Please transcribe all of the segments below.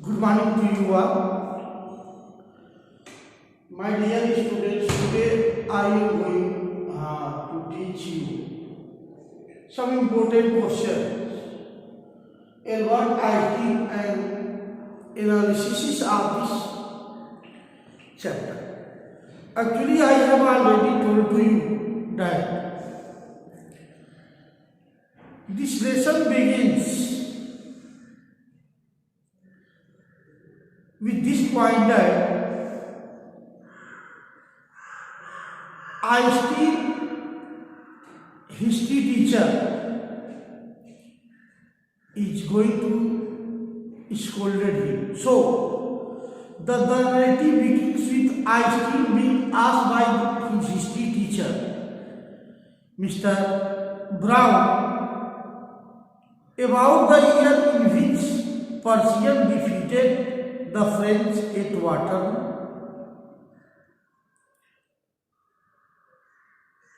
Good morning to you all. My dear students, today I am going to teach you some important questions about IT and analysis of this chapter. Actually, I have already told to you that this lesson begins with this point that Einstein history teacher is going to scold him. So the narrative begins with Einstein being asked by his history teacher, Mr. Brown, about the year in which Persian defeated the French at Waterloo.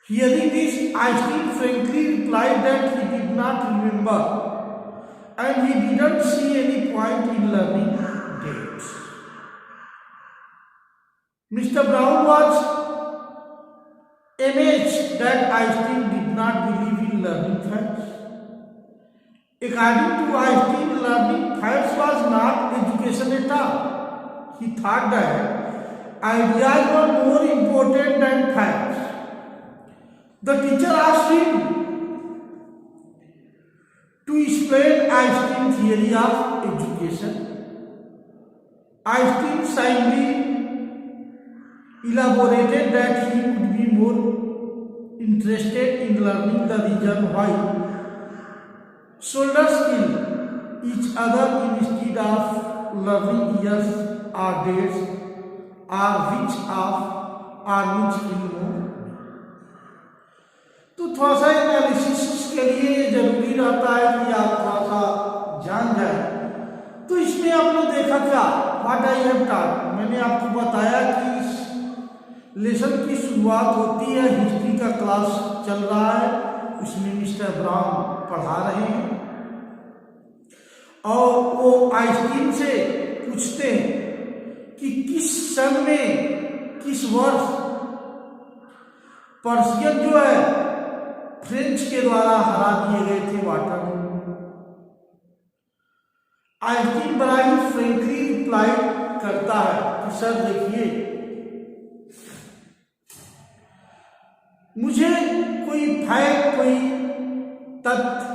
Hearing this, Einstein frankly replied that he did not remember and he didn't see any point in learning dates. Mr. Brown was amazed that Einstein did not believe in learning facts. According to Einstein, learning facts was not education at all. He thought that ideas were more important than facts. The teacher asked him to explain Einstein's theory of education. Einstein shyly elaborated that he would be more interested in learning the reason why soldiers kill each other instead of learning years or dates or which of armies kill more. तो थोड़ा सा analysis के लिए ये जरूरी रहता है कि आप थोड़ा सा जान जाए। तो इसमें आपने देखा क्या, व्हाट आई हैव टॉट, मैंने आपको बताया कि इस लेसन की शुरुआत होती है, हिस्ट्री का क्लास चल रहा है, उसमें मिस्टर ब्राउन पढ़ा रहे हैं और वो आइंस्टीन से पूछते हैं कि किस सन में, किस वर्ष पर्शियन जो है फ्रेंच के द्वारा हरा दिए गए थे वाटरलू। आइंस्टीन बड़ा ही फ्रेंकली रिप्लाई करता है कि सर देखिए, मुझे कोई फैक्ट, कोई तथ्य,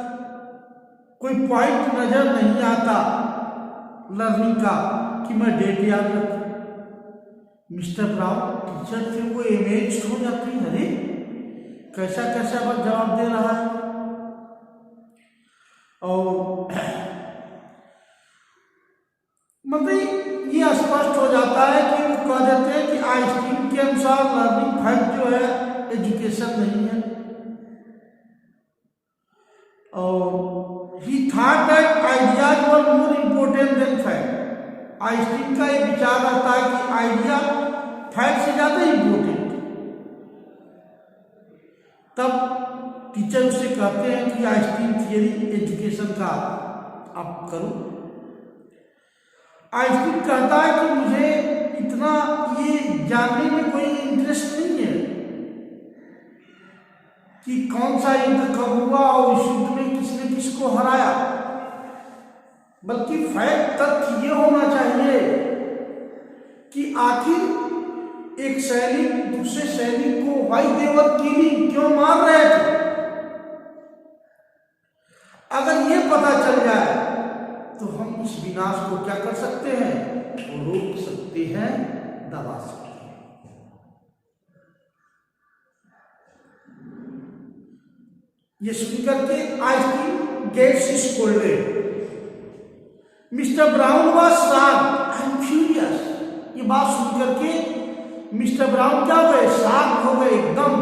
कोई पॉइंट नजर नहीं आता लर्निंग का कि मैं डेट याद रखूं। मिस्टर ब्राउन टीचर थे, वो इमेज हो जाती है, अरे कैसा कैसा बात जवाब दे रहा है। और मतलब ये स्पष्ट हो जाता है कि वो कह देते हैं कि आइंस्टीन के अनुसार लर्निंग फैक्ट जो है एजुकेशन नहीं है। और ही thought that ideas were more important then fact. Einstein का ये विचार रहता है कि आइडिया फैक्ट से ज्यादा इम्पोर्टेंट। तब टीचर उससे कहते हैं कि आइंस्टीन थियरी एजुकेशन का आप करो। आइंस्टीन कहता है कि मुझे इतना ये जानने में कोई इंटरेस्ट नहीं है कि कौन सा युद्ध कब हुआ और इस युद्ध में किसने किसको हराया, बल्कि फैक्ट तथ्य ये होना चाहिए कि आखिर एक सैनिक दूसरे सैनिक को व्हाई दे वर किलिंग, क्यों मार रहे थे। अगर ये पता चल जाए तो हम इस विनाश को क्या कर सकते हैं, तो रोक सकते हैं, दबा सकते हैं। ये सुनकर के Einstein gets scolded. Mister Brown was shocked and furious. ये बात सुनकर के मिस्टर ब्राउन क्या हुए, शॉक हो गए एकदम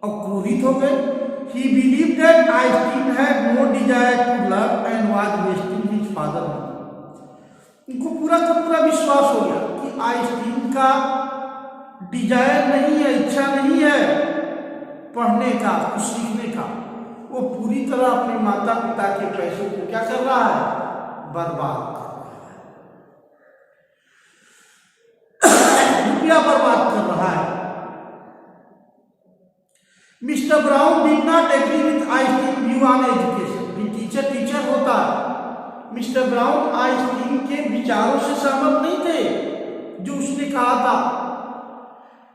और क्रोधित हो गए। He believe that Einstein had no desire to learn and was wasting his father money. उनको पूरा का पूरा विश्वास हो गया कि आइंस्टीन का डिजायर नहीं है, इच्छा नहीं है पढ़ने का, कुछ सीखने का। वो पूरी तरह अपने माता पिता के पैसों को क्या कर रहा है, बर्बाद कर रहा है। रुपया बर्बाद कर रहा है। Mister Brown did not agree with Einstein view on education. Teacher होता है। मिस्टर ब्राउन आइंस्टीन के विचारों से सहमत नहीं थे। जो उसने कहा था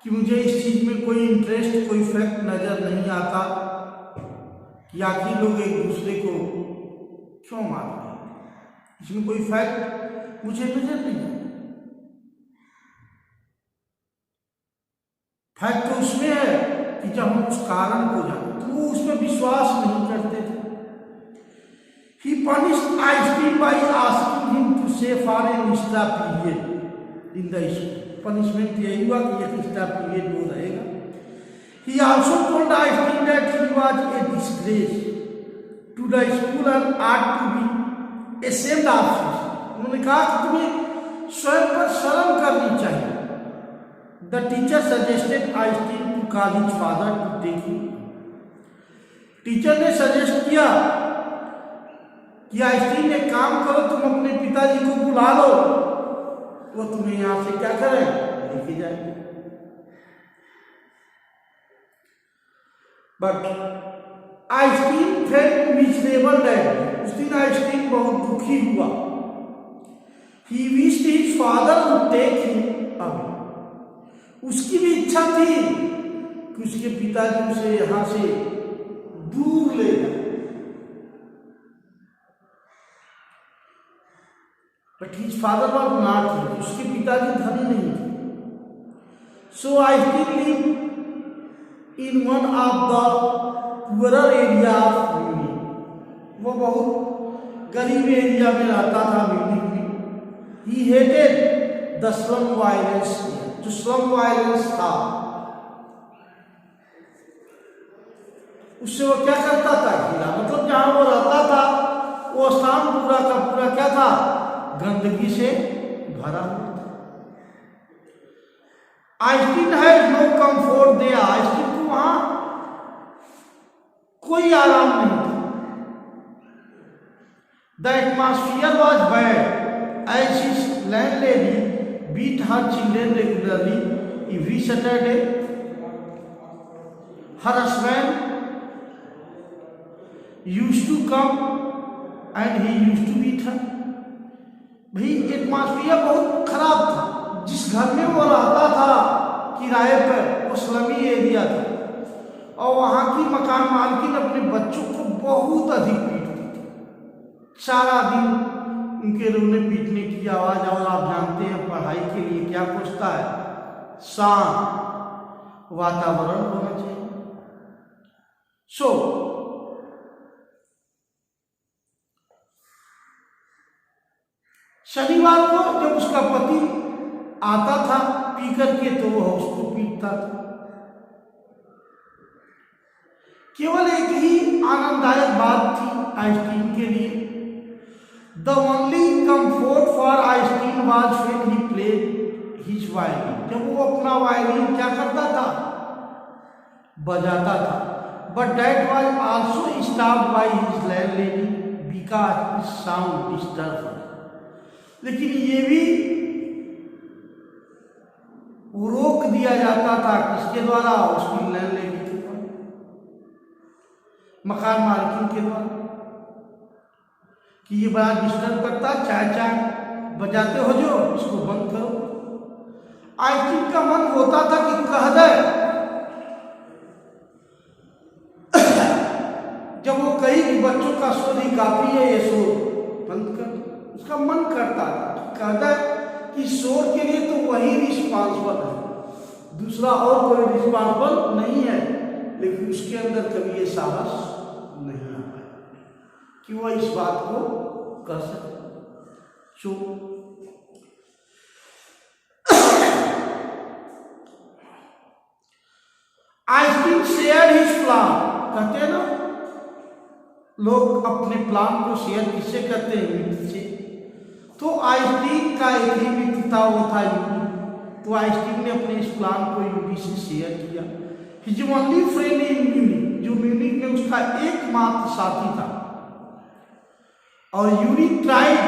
कि मुझे इस चीज में कोई इंटरेस्ट, कोई फैक्ट नजर नहीं आता कि आखिर लोग एक दूसरे को क्यों मार रहे हैं, इसमें कोई फैक्ट मुझे नजर नहीं आता। फैक्ट तो उसमें है कि जब हम उस कारण को जाने, तो वो उसमें विश्वास नहीं करते थे। He punished Einstein by asking him to stay for an extra period in the school. Punishment यही हुआ कि एक एक्स्ट्रा पीरियड वो रहेगा। He also told Einstein that he was a disgrace to the school and ought to be ashamed of himself. उन्होंने कहा कि तुम्हें स्वयं पर शर्म करनी चाहिए। The teacher suggested Einstein to call his father to take him. Teacher ने सजेस्ट किया कि आइंस्टीन एक काम करो, तुम अपने पिताजी को बुला लो, वो तुम्हें यहां से क्या करें, लेके जाए। But Einstein felt miserable that. उस दिन आइंस्टीन बहुत दुखी हुआ। He wished his father would take him away. उसकी भी इच्छा थी कि उसके पिताजी उसे यहां से दूर ले जाए, but his father was not, उसके पिताजी धनी नहीं थे। So Einstein lived in one of the poorer area of Munich. वो बहुत गरीब एरिया में रहता था म्यूनिख में। He hated the slum violence. जो स्लम वायलेंस था उससे वो क्या करता था, गिरा, मतलब जहां वो रहता था वो स्थान पूरा का पूरा क्या था, गंदगी से भरा हुआ था। Einstein has no comfort there. Einstein को वहां कोई आराम नहीं था। The atmosphere was bad as his landlady beat her children regularly every Saturday. Her husband used to come and he used to beat her. भाई एटमॉस्फियर बहुत खराब था। जिस घर में वो रहता था किराए पर, वो स्लमी एरिया था और वहाँ की मकान मालकिन अपने बच्चों को बहुत अधिक पीटती थी। सारा दिन उनके रोने पीटने की आवाज। और आप जानते हैं पढ़ाई के लिए क्या पूछता है, शांत वातावरण होना चाहिए। सो शनिवार को जब उसका पति आता था पी करके, तो वह उसको पीटता था। केवल एक ही आनंददायक बात थी आइंस्टीन के लिए। The only comfort for Einstein was when he played his violin. जब वो अपना वायलिन क्या करता था, बजाता था। But that was also stopped by his landlady because his sound disturbed her. लेकिन ये भी रोक दिया जाता था किसके द्वारा, उसकी लैंडलेडी के द्वारा, मकान मालिक के द्वारा, कि ये बड़ा डिस्टर्ब करता, चाय बजाते हो जो, इसको बंद करो। आइंस्टीन का मन होता था कि कह दे, जब वो कही कि बच्चों का शोर ही काफी है, ये शोर बंद कर, उसका मन करता था कि कह दे कि शोर के लिए तो वही रिस्पॉन्सिबल है, दूसरा और कोई रिस्पॉन्सिबल नहीं है। लेकिन उसके अंदर कभी ये साहस नहीं आ पाया कि वह इस बात को कर सके। सो आइंस्टीन शेयर हिज प्लान। कहते हैं ना, लोग अपने प्लान को शेयर किससे करते हैं, मित्र से। तो आइंस्टीन का एक ही मित्र था, वो था यूरी। तो आइंस्टीन ने अपने इस प्लान को यूरी से शेयर किया। His only friend in Munich, जो म्यूनिख में उसका एकमात्र साथी था। और Yuri tried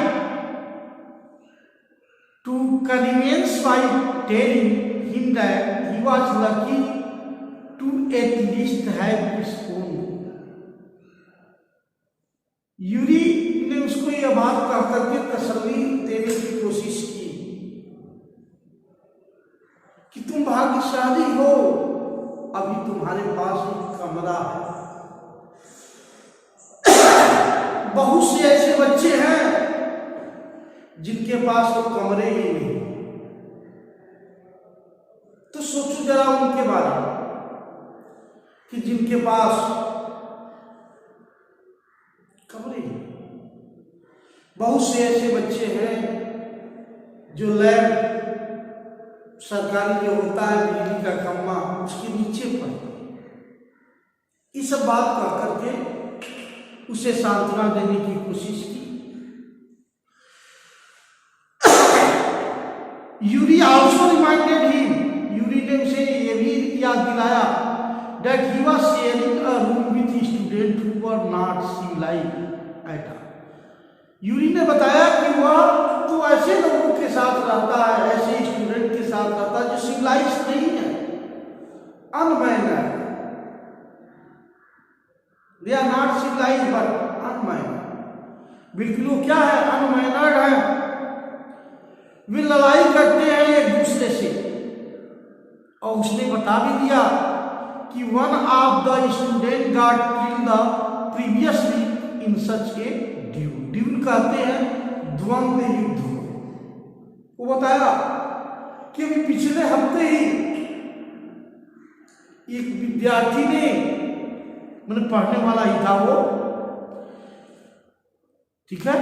to convince by telling him that he was lucky to at least have his own. Yuri ने उसको यह बात कह करके तसल्ली देने की कोशिश की कि तुम भाग्यशाली हो, अभी तुम्हारे पास एक कमरा है। बहुत से ऐसे बच्चे हैं जिनके पास तो कमरे ही नहीं। तो सोचो जरा उनके बारे में कि जिनके पास कमरे ही। बहुत से ऐसे बच्चे हैं जो लैब सरकारी जो होता है बिजली का खम्मा उसके नीचे पर। इस सब बात कह करके उसे सांत्वना देने की कोशिश की। Yuri also reminded him, Yuri ने उसे यह भी याद दिलाया that he was sharing a room with students who were not civilized at all. Yuri ने बताया कि वह तो ऐसे लोगों के साथ रहता है, ऐसे स्टूडेंट के साथ रहता है जो सिविलाइज नहीं है, अनमैनर्ड। They are not civilized but unmannered। बिल्कुल वो क्या है? अनमैनर्ड है। वे लड़ाई करते हैं एक दूसरे से। और उसने बता भी दिया कि one of the student got killed previously in such a duel। Dual कहते हैं द्वंद्व युद्ध। वो बताया कि अभी पिछले हफ्ते ही एक विद्यार्थी ने, मैंने पढ़ने वाला ही था वो, ठीक है,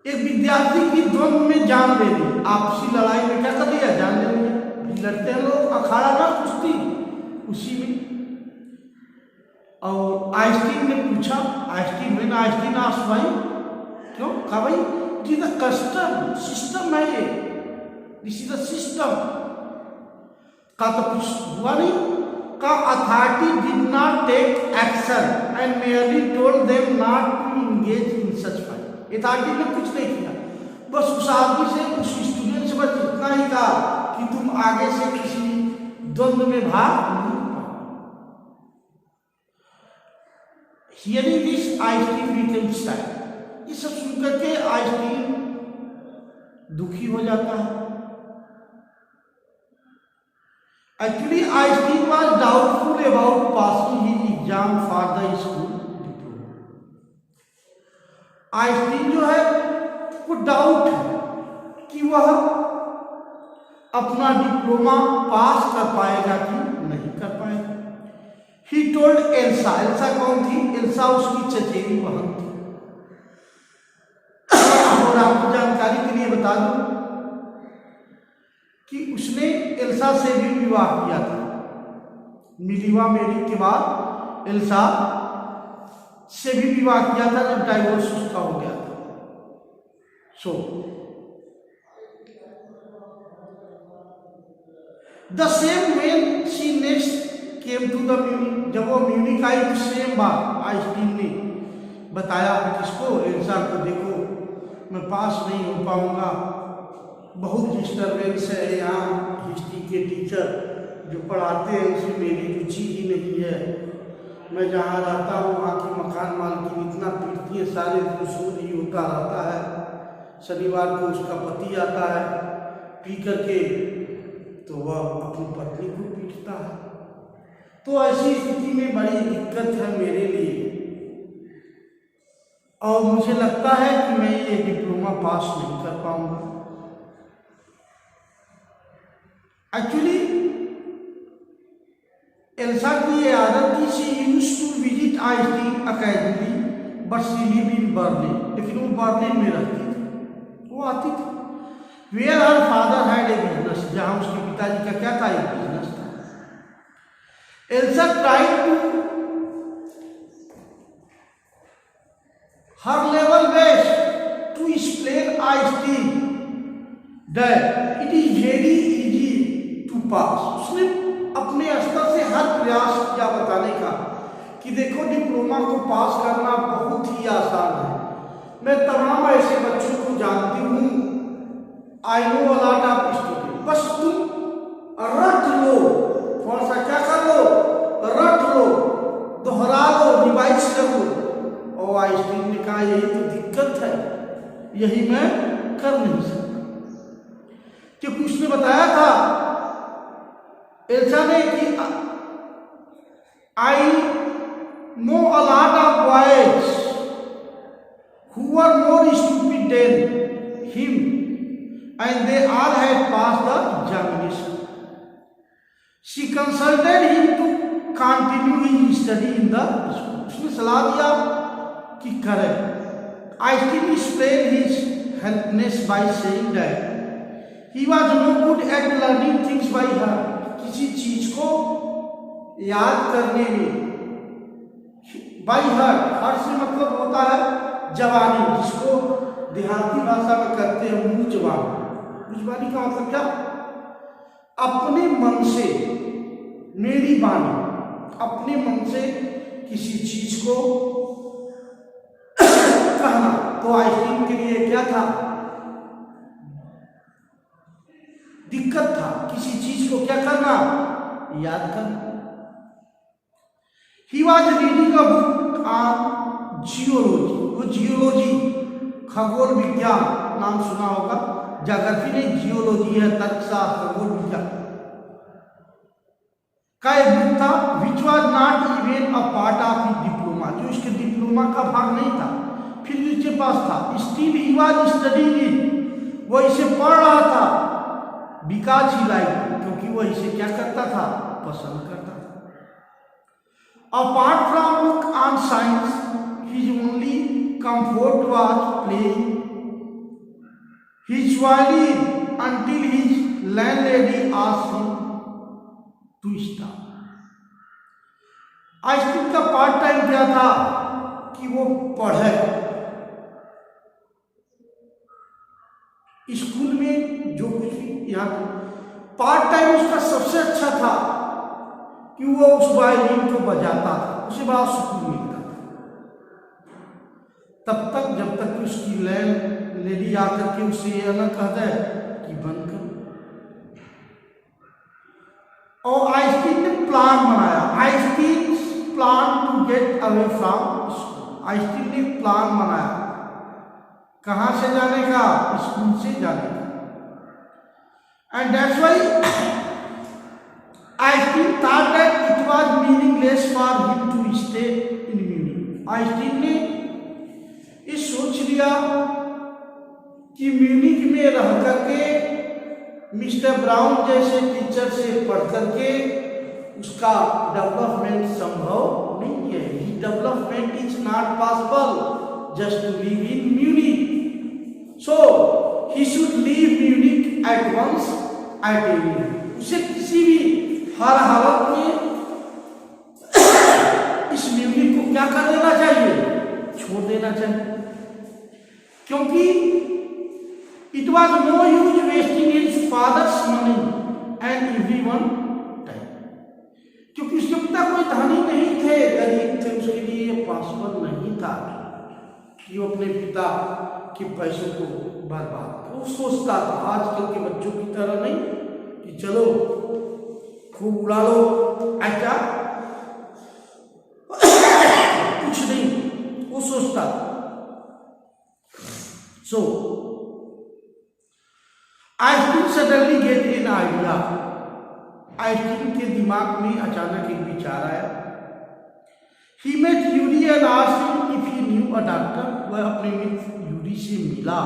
एक विद्यार्थी की द्वंद्व में जान ले ली। आपसी लड़ाई में क्या कर दिया? जान ले लिया। लड़ते हैं लोग, अखाड़ा ना कुश्ती, उसी में। और आइंस्टीन ने पूछा, आइंस्टीन आस्क्ड भाई, क्यों? कहा भाई it is the custom, system है ये, दिस इज द सिस्टम। का तो कुछ हुआ नहीं। का authority did not take action and merely told them not to engage in such fight. Authority ने कुछ नहीं किया, बस उस आदमी से, उस स्टूडेंट से बस इतना ही कहा कि तुम आगे से किसी द्वंद्व में भाग नहीं पाओ। Hearing this Einstein became sad. ये सब सुनकर के आइंस्टीन दुखी हो जाता है। Actually, Einstein was doubtful about passing his exam for the school diploma। Einstein जो है वो डाउट है कि वह अपना डिप्लोमा पास कर पाएगा कि नहीं कर पाएगा। He told Elsa. एल्सा कौन थी? एल्सा उसकी चचेरी बहन थी। और आपको जानकारी के लिए बता दूं कि उसने एल्सा से भी विवाह किया था। मिलिवा मेरी के बाद एल्सा से भी विवाह किया था जब डाइवोर्स उसका हो गया था। So the same when she next came to the Munich. जब वो म्यूनिक आई तो सेम बात आइंस्टीन ने बताया किसको? एल्सा को, देखो मैं पास नहीं हो पाऊंगा, बहुत डिस्टर्बेंस है यहाँ, हिस्ट्री के टीचर जो पढ़ाते हैं उसमें मेरी रुचि ही नहीं है। मैं जहाँ रहता हूँ वहाँ की मकान मालकिन इतना पीटती है, सारे दिन शोर ही होता रहता है। शनिवार को उसका पति आता है पी करके, तो वह अपनी पत्नी को पीटता है। तो ऐसी स्थिति में बड़ी दिक्कत है मेरे लिए, और मुझे लगता है कि मैं ये डिप्लोमा पास नहीं कर पाऊंगा। एक्चुअली एल्सा की ये आदत थी, she used to visit Einstein academy but she live in Berlin. लेकिन वो बर्लिन में रहती थी, वो आती थी। Where her father had a business, जहां उसके पिताजी का क्या था? एक बिजनेस था। Elsa tried to her level best to explain Einstein that it is very easy to pass. उसने अपने स्तर से हर प्रयास किया बताने का कि देखो डिप्लोमा को पास करना बहुत ही आसान है। मैं तमाम ऐसे बच्चों को जानती हूँ, I know a lot of student, बस तुम रट लो, थोड़ा सा क्या कर लो, रट लो, दोहरा लो, रिवाइज कर लो। और आइंस्टीन ने कहा यही तो दिक्कत है, यही मैं कर नहीं सकता। क्योंकि उसने बताया था एल्सा ने कि I know a lot of boys who were more stupid than him and they all had passed the examination. She consulted him to continue his study in the school. उसने सलाह दिया कि करें। Einstein explained his helplessness by saying that he was no good at learning things by heart. किसी चीज को याद करने में by heart, heart से मतलब होता है जवानी, जिसको देहाती भाषा में कहते हैं मुंह जवानी। मुंह जवानी का मतलब क्या? अपने मन से, मेरी वाणी, अपने मन से किसी चीज को कहना। तो आइंस्टीन के लिए क्या था? दिक्कत था किसी चीज को क्या करना, याद करना। He was reading a book on geology, वो जियोलॉजी खगोल विज्ञान नाम सुना होगा, ज्योग्राफी नहीं जियोलॉजी है, तर्कशास्त्र खगोल विज्ञान का एक बुक था which was not even a part of his diploma, जो इसके डिप्लोमा का भाग नहीं था, फिर इसके पास था। Still he was studying it, वो इसे पढ़ रहा था, बिकॉज ही लाइक, क्योंकि वो इसे क्या करता था, पसंद करता था। Apart from book on science, his only comfort was playing his violin until his landlady asked him to stop. Einstein का पार्ट टाइम क्या था कि वो पढ़े। स्कूल में जो कुछ भी यहाँ पार्ट टाइम उसका सबसे अच्छा था कि वो उस वायलिन को बजाता था, उसे बड़ा सुकून मिलता था। तब तक जब तक कि उसकी लैंड लेडी आकर के उसे ये न कह दे कि बंद कर। और आइंस्टीन ने प्लान बनाया, Einstein plan to get away from school. Einstein ने प्लान बनाया कहाँ से जाने का, स्कूल से जाने का। And that's why Einstein thought that it was meaningless for him to stay in Munich. Einstein ने ये सोच लिया कि म्यूनिक में रह करके मिस्टर ब्राउन जैसे टीचर से पढ़ करके उसका डेवलपमेंट संभव नहीं है। Development is not possible just to live in Munich, so he should leave Munich at once at any. उसे किसी भी हर हालत में इस म्यूनिक को क्या कर देना चाहिए, छोड़ देना चाहिए, क्योंकि it was no use wasting his father's money and everyone time. क्योंकि उसके पिता कोई धनी नहीं थे, गरीब थे, उसके लिए ये पॉसिबल नहीं था कि वो अपने पिता के पैसों को बर्बाद। वो सोचता था आजकल के बच्चों की तरह नहीं कि चलो खूब उड़ा लो, ऐसा कुछ नहीं, वो सोचता। So Einstein suddenly get an idea. Einstein के दिमाग में अचानक एक विचार आया। He met Yuri and asked him if he knew a doctor. वह अपने मित्र यूरी से मिला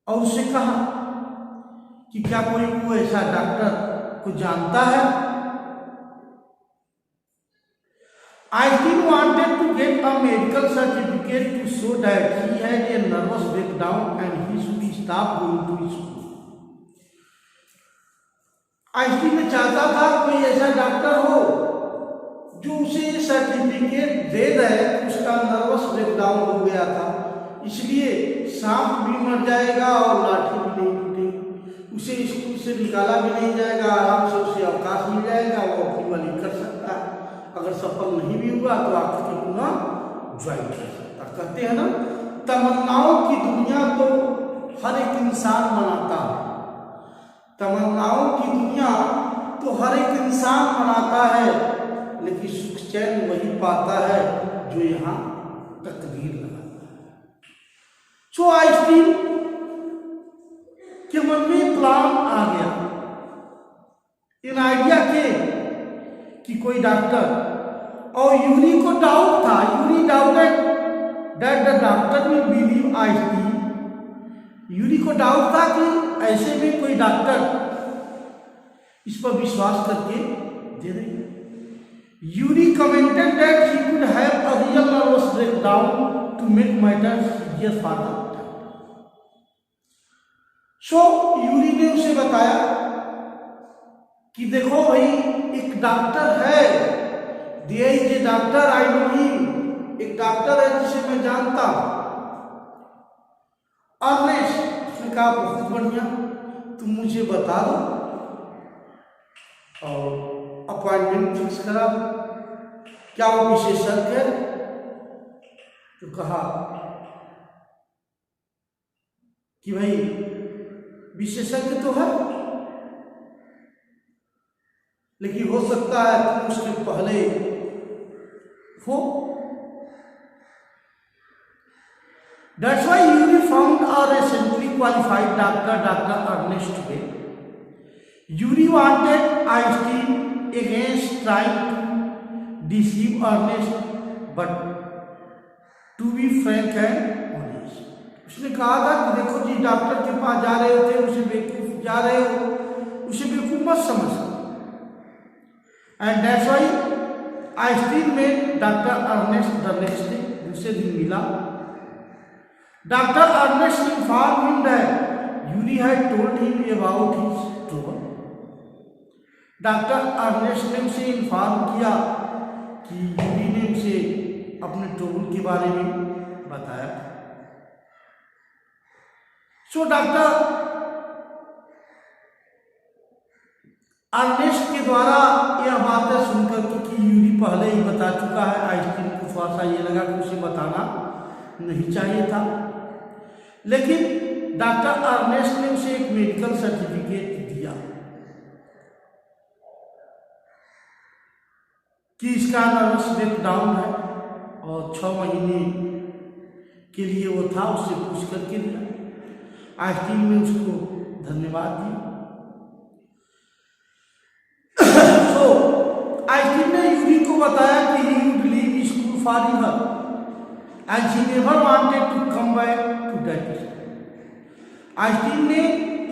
और उससे कहा कि क्या कोई ऐसा डॉक्टर को जानता है। Einstein wanted to get a medical certificate to show that he had a nervous breakdown and he should stop going to school. Einstein ने चाहता था कोई ऐसा डॉक्टर हो जो उसे सर्टिफिकेट दे दे, उसका नर्वस ब्रेकडाउन हो गया था, इसलिए सांप भी मर जाएगा और लाठी भी नहीं टूटेगी, उसे स्कूल से निकाला भी नहीं जाएगा, आराम से उसे अवकाश मिल जाएगा, वो अपनी वाली कर सकता है, अगर सफल नहीं भी हुआ तो आखिर पुनः ज्वाइन कर सकता। कहते हैं ना, तमन्नाओं की दुनिया तो हर एक इंसान मनाता है, तमन्नाओं की दुनिया तो हर एक इंसान मनाता है, लेकिन सुख चैन वही पाता है जो यहाँ तकदीर लगाता है। सो आइंस्टीन के मन में प्लान आ गया, इन आइडिया के कि कोई डॉक्टर, और यूरी को डाउट था, Yuri doubted that the doctor will believe Einstein. Yuri को डाउट था कि ऐसे में कोई डॉक्टर इस पर विश्वास करके दे देगा। Yuri commented that he could have a real nervous breakdown to make matters serious for the doctor. So Yuri ने उसे बताया कि देखो भाई, एक डॉक्टर है, there is a doctor, I know him, एक डॉक्टर है जिसे मैं जानता हूं, अर्नेस्ट। उसने कहा बहुत बढ़िया, तुम मुझे बता दो और अपॉइंटमेंट फिक्स करा, क्या वो विशेषज्ञ है? तो कहा कि भाई विशेषज्ञ तो है, लेकिन हो सकता है तुम उसके पहले हो। That's why Yuri found a recently qualified doctor, Dr. Ernest Way. Yuri wanted Einstein against trying to deceive Ernest, but to be frank and honest. उसने कहा था कि देखो जी, डॉक्टर के पास जा रहे थे, उसे बेवकूफ जा रहे हो, उसे बेवकूफ मत समझ। And that's why Einstein met doctor Ernest the next day, दूसरे दिन मिला। Doctor Ernest inform him that Yuri had told him about his trouble. Doctor Ernest ने उसे इन्फॉर्म किया कि यूरी ने उसे अपने ट्रबल के बारे में बताया। सो डॉक्टर अर्नेस्ट के द्वारा यह बातें सुनकर, क्योंकि यूरी पहले ही बता चुका है, आइंस्टीन को थोड़ा सा ये लगा कि उसे बताना नहीं चाहिए था, लेकिन डॉक्टर अर्नेस्ट ने उसे एक मेडिकल सर्टिफिकेट दिया कि इसका नर्वस ब्रेकडाउन है, और 6 महीने के लिए वो था, उससे पूछ करके दिया। आइंस्टीन ने उसको धन्यवाद दिया। आइंस्टीन ने यूरी को बताया कि he would leave school forever and he never wanted to come back to that school। Einstein ने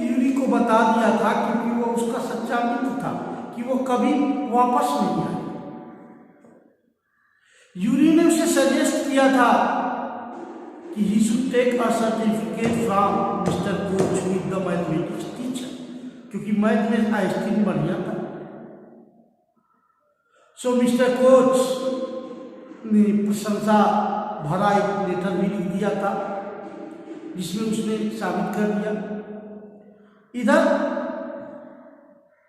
यूरी को बता दिया था, क्योंकि वो उसका सच्चा मित्र था, कि वो कभी वापस नहीं आए। यूरी ने उसे सजेस्ट किया था कि he should take a certificate from Mr. Koch with the mathematics teacher, क्योंकि मैथ में आइंस्टीन बढ़िया था। सो मिस्टर कोच ने प्रशंसा भरा एक लेटर भी लिख दिया था, जिसमें उसने साबित कर दिया इधर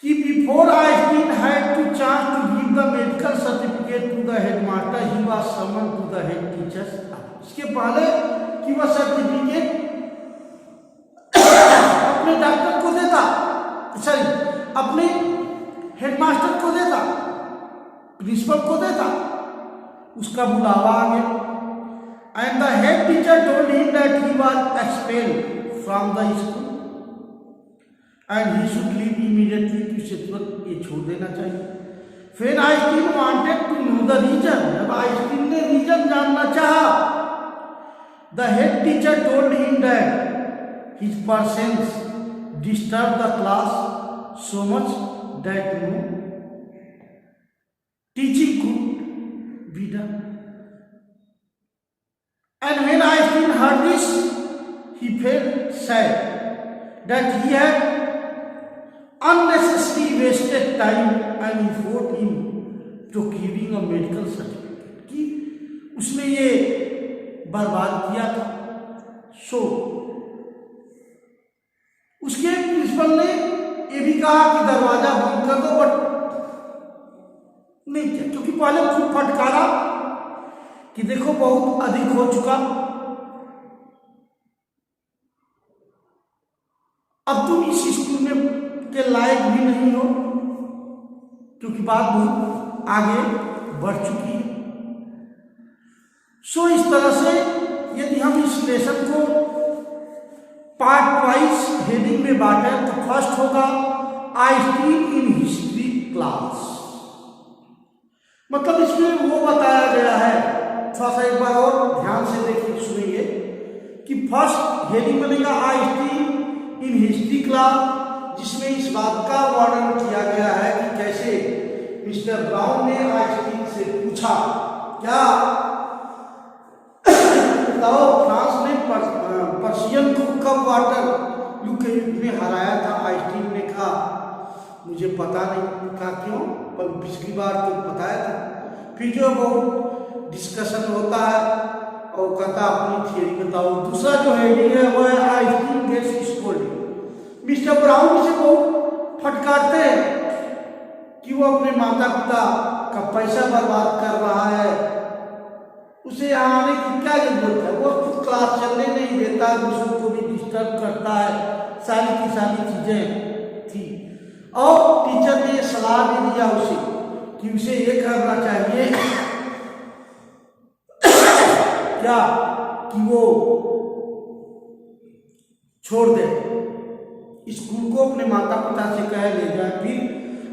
कि before Einstein had to chance to give the medical certificate to the headmaster, he was summon to the head teachers. इसके पहले कि वह सर्टिफिकेट अपने डॉक्टर को देता, सॉरी अपने हेडमास्टर को देता, प्रिंसिपल को देता, उसका बुलावा आ गया। And the head teacher told him that he was expelled from the school and he should leave immediately, कि उसे तुरंत ये छोड़ देना चाहिए। फिर Einstein wanted to know the reason, जब आइंस्टीन ने रीजन जानना चाहा, the head teacher told him that his persons disturb the class so much that no teaching could be done. And when Einstein heard this, he felt sad that he had unnecessarily wasted time and effort in procuring a medical certificate, कि उसने ये बर्बाद किया था। सो उसके principal ने ये भी कहा कि दरवाजा बंद कर दो, बट नहीं किया, क्योंकि पहले खूब फटकारा कि देखो बहुत अधिक हो चुका। के लायक भी नहीं हो, क्योंकि बात बहुत आगे बढ़ चुकी है। सो इस तरह से यदि हम इस लेसन को पार्ट वाइज हेडिंग में बांटें तो फर्स्ट होगा आई स्टील इन हिस्ट्री क्लास। मतलब इसमें वो बताया गया है, थोड़ा सा एक बार और ध्यान से देखिए सुनिए कि फर्स्ट हेडिंग बनेगा आई स्टील इन हिस्ट्री क्लास, जिसमें इस बात का वर्णन किया गया है कि कैसे मिस्टर ब्राउन ने आइंस्टीन से पूछा क्या बताओ फ्रांस ने पर्शियन को कब वाटर युग के युद्ध में हराया था। आइंस्टीन ने कहा मुझे पता नहीं। कहा क्यों? पर पिछली बार तो बताया था। फिर जो बहुत डिस्कशन होता है और कहता अपनी थियरी बताओ। दूसरा जो हेडिंग है वो है Einstein gets scolded. Mister Brown से बहुत फटकारते हैं कि वो अपने माता पिता का पैसा बर्बाद कर रहा है, उसे यहाँ आने की क्या जरूरत है, वो खुद क्लास चलने नहीं देता, दूसरों को भी डिस्टर्ब करता है, सारी की सारी चीजें थी। और टीचर ने सलाह भी दिया उसे कि उसे ये करना चाहिए क्या कि वो छोड़ दे स्कूल को, अपने माता पिता से कह ले जाए। फिर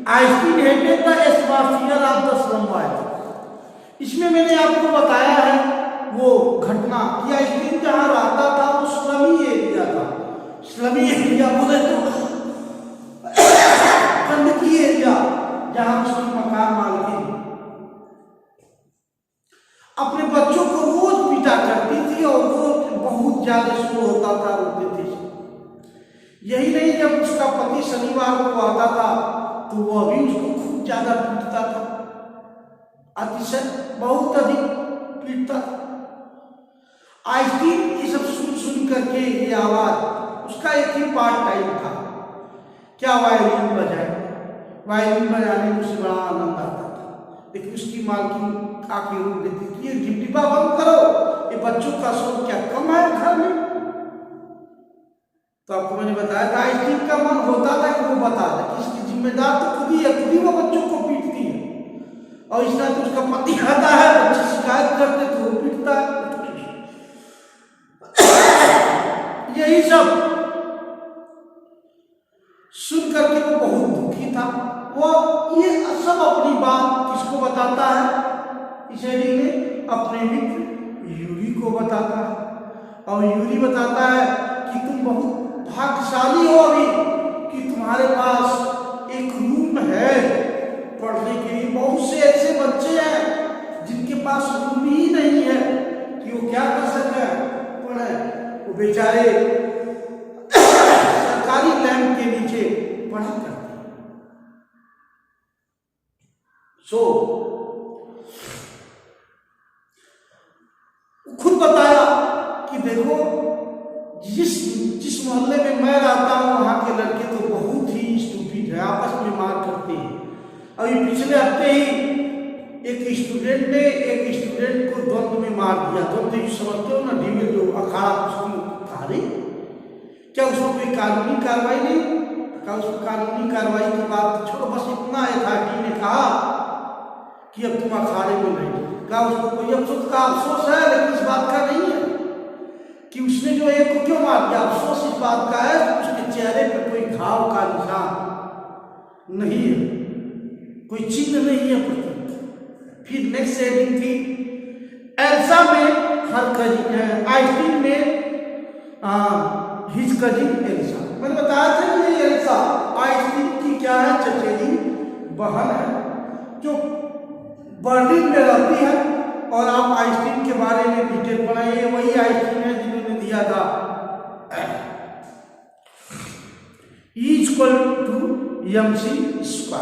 Einstein headed the atmosphere of the slum wild. इसमें मैंने आपको बताया है वो घटना कि आइंस्टीन जहाँ रहता था वो स्लमी एरिया था। स्लमी एरिया बोले तो गंदगी एरिया, जहाँ उसकी मकान मालकिन अपने बच्चों को रोज पीटा करती थी और वो बहुत ज्यादा शोर होता था, रोते थे। यही नहीं, जब उसका पति शनिवार को आता था तो वो अभी उसको खूब ज्यादा पीटता था, अतिशय बहुत अधिक पीटता था। आइंस्टीन ये सब सुन करके ये आवाज, उसका एक ही पार्ट टाइम था क्या वायलिन बजाए। वायलिन बजाने में उसे बड़ा आनंद आता था, लेकिन उसकी मालकिन आके रोक देती थी, ये डिब्बा बंद करो, ये बच्चों का शोर क्या कम है घर में। तो आपको मैंने बताया था आइंस्टीन का मन होता था कि वो बता दे कि इसकी जिम्मेदार तो खुद ही है, खुद ही वो बच्चों को पीटती है। और इस तरह तो उसका पति आता है, बच्चे शिकायत करते तो वो पीटता है। यही सब सुन करके वो बहुत दुखी था। वो ये सब अपनी बात किसको बताता है इस हेडिंग में? अपने मित्र यूरी को बताता है। और यूरी बताता है कि तुम बहुत भाग्यशाली हो अभी कि तुम्हारे पास एक रूम है पढ़ने के लिए। बहुत से ऐसे बच्चे हैं जिनके पास रूम ही नहीं है कि वो क्या कर सके पढ़े। वो बेचारे सरकारी लैंप के नीचे पढ़ा करते हैं। खुद बताया कि देखो जिस मोहल्ले में मैं रहता हूँ वहां के लड़के तो बहुत ही स्टूपिड है, आपस में मार करते हैं। अभी पिछले हफ्ते ही एक स्टूडेंट ने एक स्टूडेंट को द्वंद्व में मार दिया। द्वंद्व समझते हो ना, ढीले जो अखाड़ा कुश्ती, क्या उसमें कोई कानूनी कार्रवाई नहीं? क्या उसको कानूनी कार्रवाई की बात छोड़ो, बस इतना एथॉरिटी ने कहा कि अब तुम अखाड़े में नहीं। क्या उसको कोई अफसोस का अफसोस है? लेकिन इस बात का नहीं है कि उसने जो एक को क्यों मार दिया। अफसोस इस बात का है कि उसके चेहरे पर कोई घाव का निशान नहीं है, कोई चिन्ह नहीं है प्रतीक। फिर नेक्स्ट हेडिंग थी एल्सा में हर कजिन, आइंस्टीन में हिज कजिन एल्सा। मैंने बताया था कि ये एल्सा आइंस्टीन की क्या है, चचेरी बहन है जो बर्लिन में रहती है। और आप आइंस्टीन के बारे में डिटेल पढ़ाइए, वही आइंस्टीन है जिन्होंने दिया था E = mc²।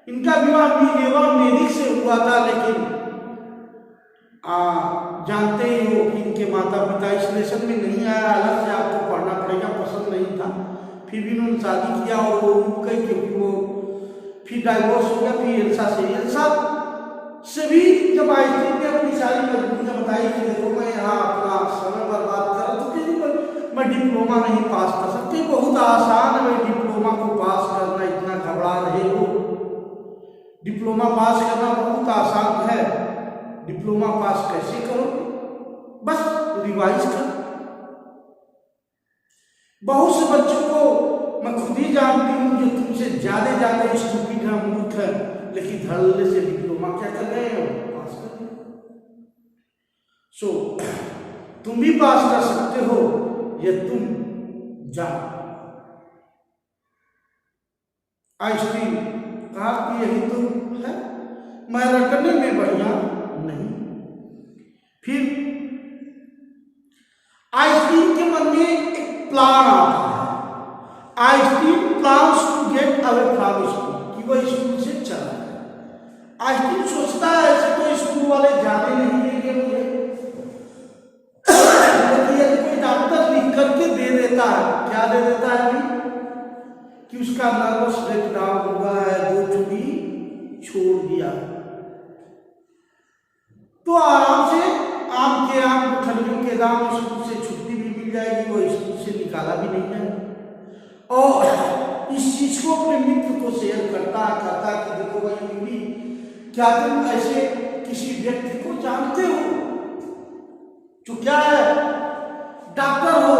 इनका विवाह मिनेर्वा मेरिक से हुआ था, लेकिन जानते ही हो कि इनके माता पिता इस लेसन में नहीं आया, अलग से आपको पढ़ना पड़ेगा, पसंद नहीं था। फिर भी उन्होंने शादी किया और वो रुक गई क्योंकि वो फिर डाइवोर्स हो गया। फिर एल्सा से भी जब आइंस्टीन ने अपनी सारी मजबूरियां बताई कि देखो मैं यहाँ अपना समय बर्बाद कर रहा, तो मैं डिप्लोमा नहीं पास कर सकती, बहुत आसान है डिप्लोमा को डिप्लोमा पास करना बहुत आसान है। डिप्लोमा पास कैसे करो? बस रिवाइज कर। बहुत से बच्चों को मैं खुद ही जानती हूँ जो तुमसे ज्यादा स्टूपिड है, मूर्ख है, लेकिन धड़ल्ले से डिप्लोमा क्या कर रहे हो? पास कर रहे हो। सो तुम भी पास कर सकते हो ये तुम जानो। आइंस्टीन कहा कि यही तो है, मैं रटने में बढ़िया नहीं। फिर आइंस्टीन के मन में एक प्लान आता है। Einstein plans to get away from school, कि वह स्कूल से चला जाए। आइंस्टीन सोचता है ऐसे तो स्कूल वाले जाने नहीं देंगे मुझे, यदि कोई डॉक्टर लिख करके दे देता है, क्या दे देता है अभी, कि उसका नर्वस ब्रेकडाउन हुआ है, 2 चुड़ी छोड़ दिया, तो आराम से आम के आम ठंडियों के दाम स्कूल से छुट्टी भी मिल जाएगी, वो स्कूल से निकाला भी नहीं जाएगा। और इस चीज को अपने मित्र को शेयर करता कि देखो भाई यूरी, क्या तुम ऐसे किसी व्यक्ति को जानते हो जो क्या है डॉक्टर हो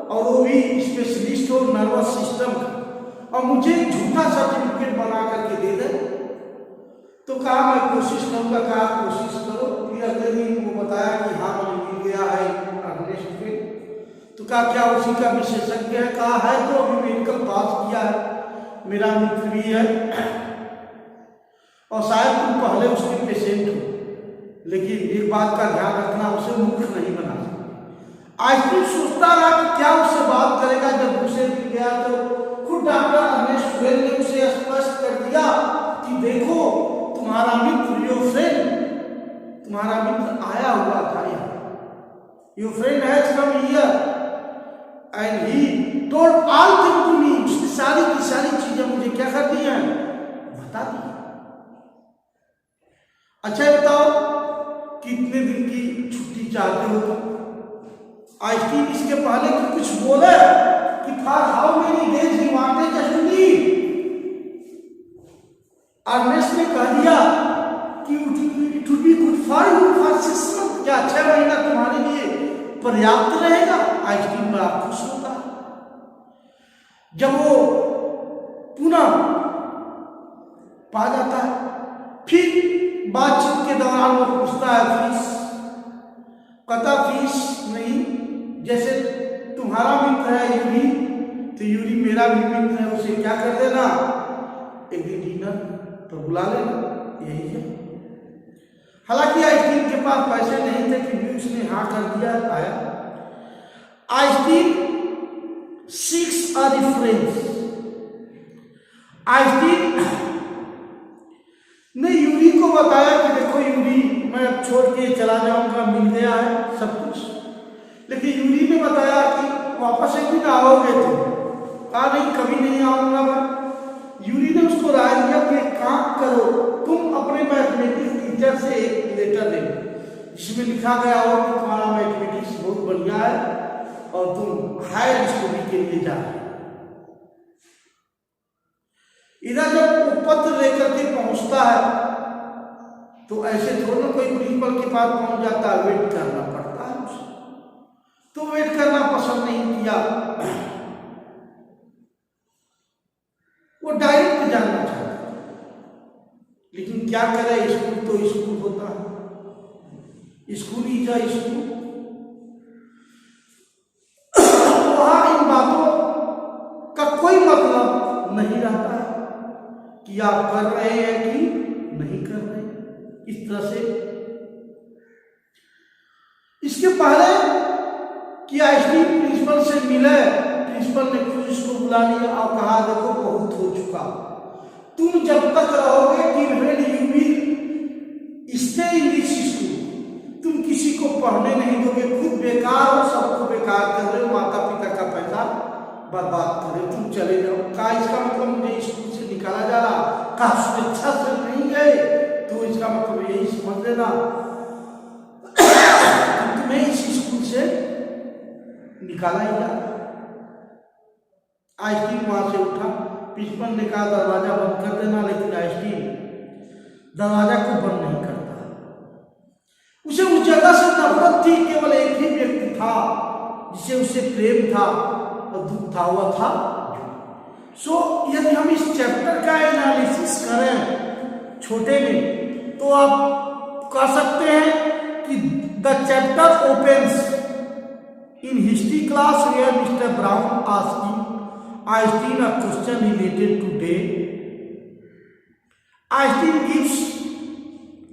और वो भी स्पेशलिस्ट हो नर्वस सिस्टम का, और मुझे झूठा सर्टिफिकेट बना करके दे दे? तो कहा मैं कोशिश करूंगा। कहा कोशिश करो। फिर अगले दिन वो बताया कि हाँ मुझे मिल गया है अर्नेस्ट। तो कहा क्या उसी का विशेषज्ञ है? कहा है तो अभी मेडिकल पास किया है, मेरा मित्र भी है, और शायद तुम पहले उसके पेशेंट हो, लेकिन एक बात का ध्यान रखना, उसे मूर्ख नहीं बना सकते। आइंस्टीन सोचता रहा कि क्या उससे बात करेगा। जब उसे मिल गया तो खुद डॉक्टर अर्नेस्ट वेल ने उसे स्पष्ट कर दिया कि देखो तुम्हारा मित्र, योर फ्रेंड, तुम्हारा मित्र आया हुआ था यहाँ, your friend has come here and he told all things to me. उसने सारी की सारी चीजें मुझे क्या कर दी हैं? बता दी। अच्छा बताओ कितने दिन की छुट्टी चाहते हो तुम? आइंस्टीन इसके पहले कि कुछ बोले कि for how many days he wanted to leave, Ernest ने कह दिया कि it would be good for you for 6 month, क्या 6 महीना तुम्हारे लिए पर्याप्त रहेगा? आइंस्टीन बड़ा खुश होता। जब वो पुनः पा जाता है, फिर बातचीत के दौरान वो पूछता है फीस, कहता फीस नहीं, जैसे तुम्हारा मित्र है यूरी, तो यूरी मेरा भी मित्र है, उसे क्या कर देना, एक दिन डिनर पर बुला लेना, यही है। हालांकि आइंस्टीन के पास पैसे नहीं थे, फिर भी उसने हाँ कर दिया, आया। Einstein seeks a reference. Einstein ने यूरी को बताया कि देखो यूरी, मैं अब छोड़ के चला जाऊंगा, मिल गया है सब कुछ, लेकिन यूरी ने बताया कि वापस एक दिन आओगे तुम? कहा नहीं, कभी नहीं आऊंगा मैं। यूरी ने उसको राय दिया कि एक काम करो, तुम अपने मैथमेटिक्स टीचर से एक लेटर दे जिसमें लिखा गया हो कि तुम्हारा मैथमेटिक्स बहुत बढ़िया है और तुम हायर स्टडी के लिए जा रहे। इधर जब वो पत्र लेकर के पहुंचता है तो ऐसे थोड़ा कोई प्रिंसिपल के पास पहुंच जाता है, वेट करना पड़ता है उसे। तो वेट करना पसंद नहीं किया, वो डायरेक्ट जानना चाहता, लेकिन क्या करे, स्कूल तो स्कूल होता है, स्कूल ही जा स्कूल। वहां इन बातों का कोई मतलब नहीं रहता है कि आप कर रहे हैं कि नहीं कर रहे। इस तरह से इसके पहले कि आइंस्टीन प्रिंसिपल से मिले, प्रिंसिपल ने खुद इसको बुला लिया और कहा देखो बहुत हो चुका, तुम जब तक रहोगे till when you will stay in this school, तुम किसी को पढ़ने नहीं दोगे, खुद बेकार हो, सबको बेकार कर रहे हो, माता पिता का पैसा बर्बाद कर रहे हो, तुम चले जाओ। कहा इसका मतलब मुझे स्कूल से निकाला जा रहा, कहा स्वेच्छा से नहीं गए तो इसका मतलब यही समझ लेना तुम्हें इस स्कूल से निकाला ही जा। आइंस्टीन वहां से उठा, प्रिंसिपल ने कहा दरवाजा बंद कर देना, लेकिन आइंस्टीन दरवाजा को बंद नहीं करता। उसे उस जगह से नफरत थी, केवल एक ही व्यक्ति था जिसे उसे प्रेम था और दुख था, हुआ था। सो यदि हम इस चैप्टर का एनालिसिस करें छोटे में, तो आप कह सकते हैं कि the chapter opens in history class where mister Brown asking Einstein a question related to day. Einstein gives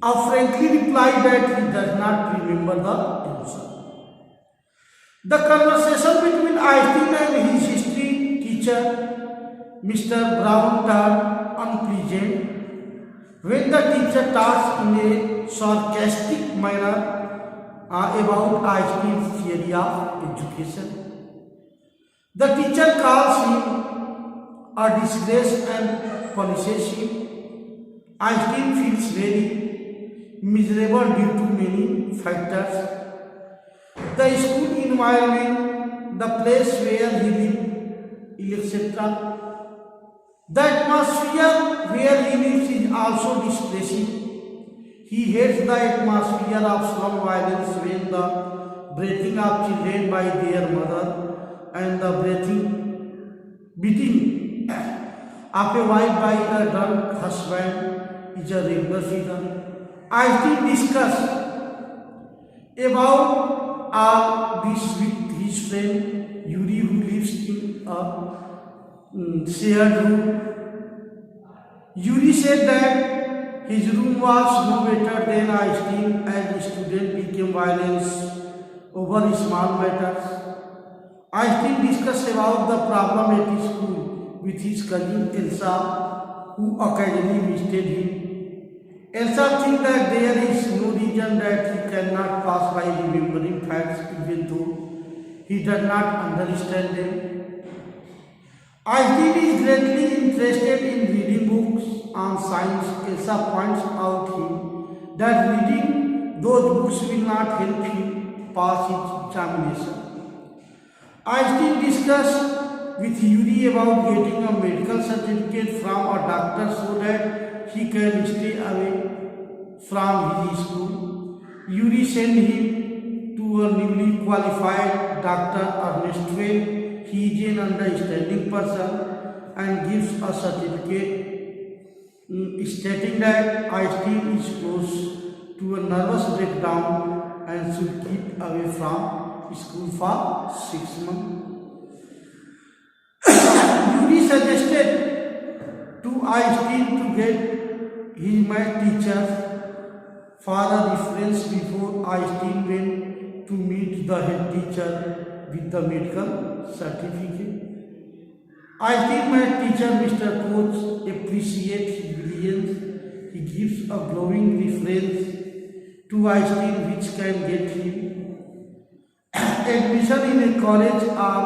a frankly reply that he does not remember the answer. The conversation between Einstein and his history teacher, Mr. Brown, turned unpleasant when the teacher talks in a sarcastic manner about Einstein's theory of education. The teacher calls him a disgrace and punishes him. Einstein feels very miserable due to many factors. The school environment, the place where he lives, etc. The atmosphere where he lives is also distressing. He hates the atmosphere of slum violence when the breathing of children by their mother and the beating of a wife by a drunk husband is a regular figure. Einstein discussed about all this with his friend Yuri, who lives in a shared room. Yuri said that his room was no better than Einstein as students became violent over small matters. Einstein discussed about the problem at his school with his cousin Elsa, who occasionally visited him. Elsa thinks that there is no reason that he cannot pass by remembering facts even though he does not understand them. Einstein is greatly interested in reading books on science. Elsa points out him that reading those books will not help him pass his examination. Einstein discussed with Yuri about getting a medical certificate from a doctor so that he can stay away from his school. Yuri sent him to a newly qualified doctor, Ernest Wayne. He is an understanding person and gives a certificate stating that Einstein is close to a nervous breakdown and should keep away from school for 6 months. Yuri suggested to Einstein to get his math teacher for a reference before Einstein went to meet the head teacher with the medical certificate. Einstein math teacher Mr. Coach appreciates his brilliance. He gives a glowing reference to Einstein which can get him admission in a college or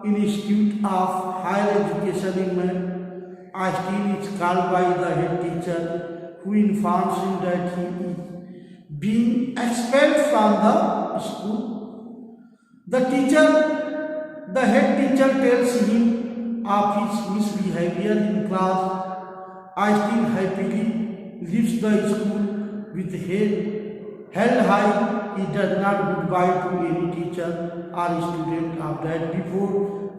institute of higher education in math. Einstein is called by the head teacher, who informs him that he is being expelled from the school. The head teacher tells him of his misbehavior in class. Einstein happily leaves the school with head held high. He does not goodbye to any teacher or student of that. Before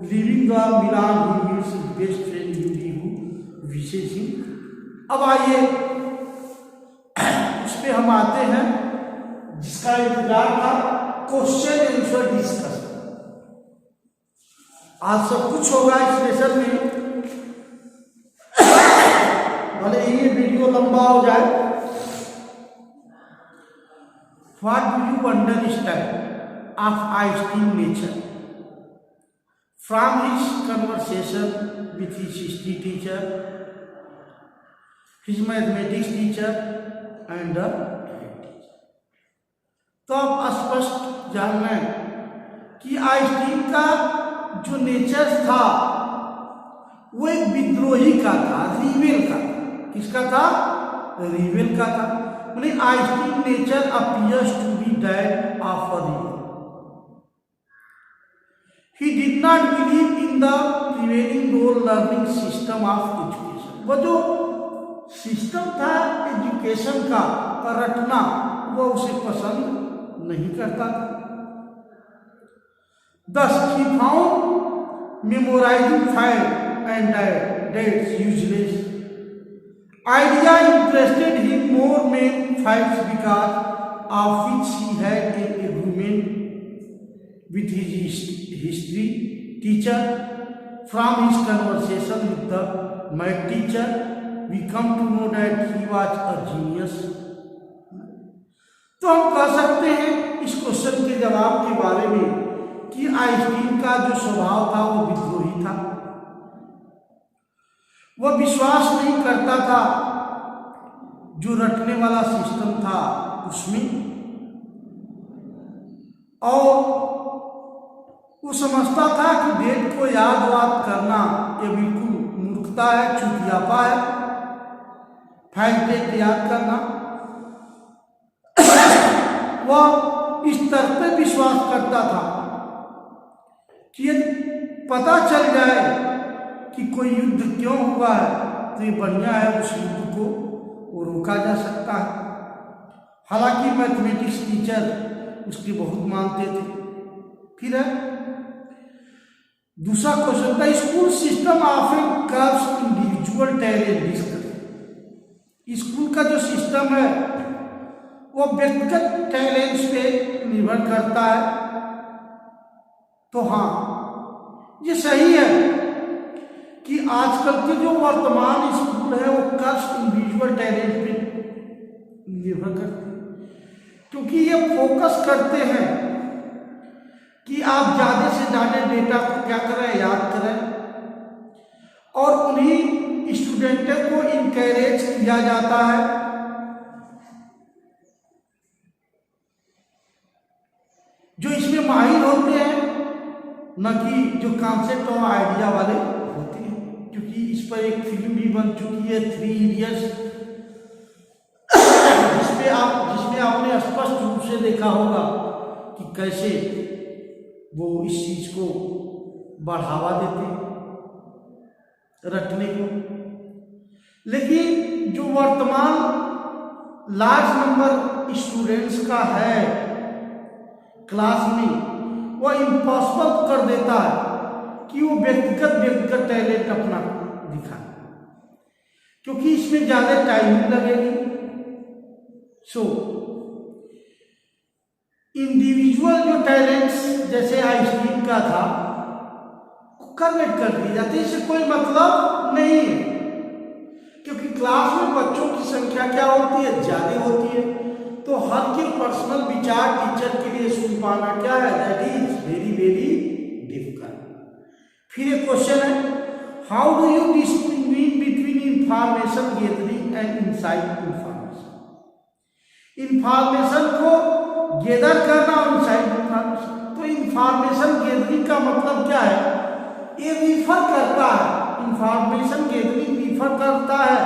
leaving the Milan, he meets his best friend Yuri, who wishes him. अब आइए उस पे हम आते हैं जिसका इंतजार था, क्वेश्चन आंसर डिस्कस। आज सब कुछ होगा इस सेशन में, भले ये वीडियो लंबा हो जाए। What do you understand of Einstein's nature? From his conversation with his history teacher, his mathematics teacher and the teacher. तो आप स्पष्ट जान लें कि आइंस्टीन का जो नेचर था वो एक विद्रोही का था, रिबेल का। किसका था? रिबेल का था। मतलब Einstein nature appears to be that of a rebel. He did not believe in the prevailing role learning system of education. वो जो सिस्टम था एजुकेशन का पर रटना वो उसे पसंद नहीं करता था। Thus he found memorizing facts and dates useless. Idea interested him more main facts because of which he had an agreement with his history teacher. From his conversation with the math teacher, we come to know that he was a genius. तो हम कह सकते हैं इस question के जवाब के बारे में कि आइंस्टीन का जो स्वभाव था वो विद्रोही था। वह विश्वास नहीं करता था जो रटने वाला सिस्टम था उसमें, और वो समझता था कि डेट को याद करना ये बिल्कुल मूर्खता है, चुतियापा है। फैक्ट डेट याद करना, वह इस तरह पे विश्वास करता था कि यदि पता चल जाए कि कोई युद्ध क्यों हुआ है तो ये बढ़िया है, उस युद्ध को वो रोका जा सकता है। हालांकि मैथमेटिक्स टीचर उसके बहुत मानते थे। फिर है दूसरा क्वेश्चन था, school system often curves individual talent discuss. School का जो सिस्टम है वो व्यक्तिगत टैलेंट्स पे निर्भर करता है। तो हाँ, ये सही है कि आजकल के जो वर्तमान स्कूल है वो कर्व्स इंडिविजुअल टैलेंट पे निर्भर करते हैं, क्योंकि ये फोकस करते हैं कि आप ज़्यादा से ज़्यादा डेटा को क्या करें, याद करें, और उन्हीं स्टूडेंटों को इनकरेज किया जाता है जो इसमें माहिर होते हैं, न कि जो कॉन्सेप्ट और आइडिया वाले होते हैं। क्योंकि इस पर एक फिल्म भी बन चुकी है, 3 इडियट्स, जिसमें आपने स्पष्ट रूप से देखा होगा कि कैसे वो इस चीज को बढ़ावा देते हैं, रटने को। लेकिन जो वर्तमान लार्ज नंबर स्टूडेंट्स का है क्लास में, वो इम्पॉसिबल कर देता है कि वो व्यक्तिगत टैलेंट अपना दिखाए, क्योंकि इसमें ज़्यादा टाइम लगेगी। सो इंडिविजुअल जो टैलेंट्स जैसे आइंस्टीन का था कन्वर्ट कर दिए जाते, इससे कोई मतलब नहीं है, क्योंकि क्लास में बच्चों की संख्या क्या होती है, ज़्यादा होती है, तो हर के पर्सनल विचार टीचर के लिए सुन पाना क्या है, that is very very difficult. फिर एक क्वेश्चन है, how do you distinguish between information gathering and insight information. Information को गैदर करना और इनसाइट इंफॉर्मेशन, तो इंफॉर्मेशन गैदरिंग का मतलब क्या है, ये रिफर करता है, इंफॉर्मेशन गैदरिंग रिफर करता है